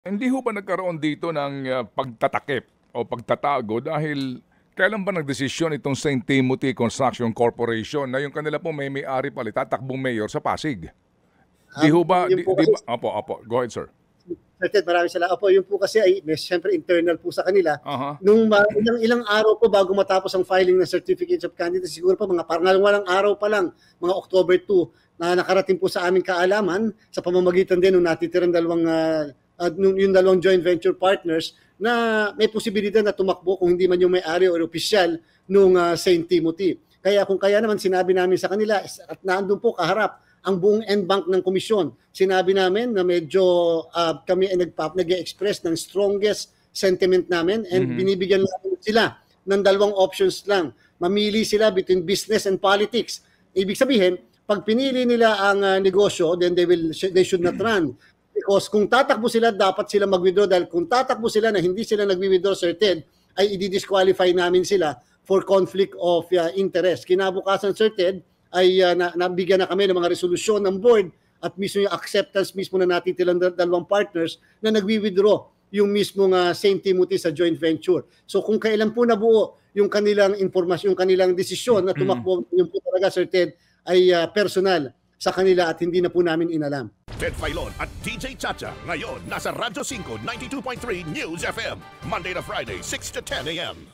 Hindi ho ba nagkaroon dito ng, pagtatakip o pagtatago dahil kailan ba nagdesisyon itong St. Timothy Construction Corporation na yung kanila po may-ari pala tatakbong mayor sa Pasig? 'Di ho ba Yun po di kasi ba opo, go ahead sir. Sir Ted, maraming salamat. Opo, yun po kasi ay may siyempre internal po sa kanila. Aha. Nung ilang araw po bago matapos ang filing ng certificates of candidacy, siguro po mga pangalawang araw pa lang, mga October 2, na nakarating po sa aming kaalaman sa pamamagitan din ng natitirang yung dalawang joint venture partners na may posibilidad na tumakbo kung hindi man yung may-ari o opisyal nung St. Timothy. Kaya kung kaya naman sinabi namin sa kanila at naandun po kaharap ang buong end bank ng komisyon. Sinabi namin na medyo kami ay nag-express ng strongest sentiment namin and binibigyan namin sila ng dalawang options lang. Mamili sila between business and politics. Ibig sabihin, pag pinili nila ang negosyo, then they should not run. Because kung tatakbo sila, dapat sila mag-withdraw dahil kung tatakbo sila na hindi sila nag-withdraw, Sir Ted, ay i-disqualify namin sila for conflict of interest. Kinabukasan, Sir Ted, ay nabigyan na kami ng mga resolusyon ng board at mismo yung acceptance mismo na natitilang dalawang partners na nagwi-withdraw yung mismong St. Timothy sa joint venture. So kung kailan po nabuo yung kanilang informasyon, yung kanilang desisyon na tumakbo, yung po talaga, Sir Ted, ay personal sa kanila at hindi na po namin inalam. Ted Filon at DJ Chacha ngayon nasa Radyo 5 92.3 News FM Monday to Friday 6 to 10 a.m.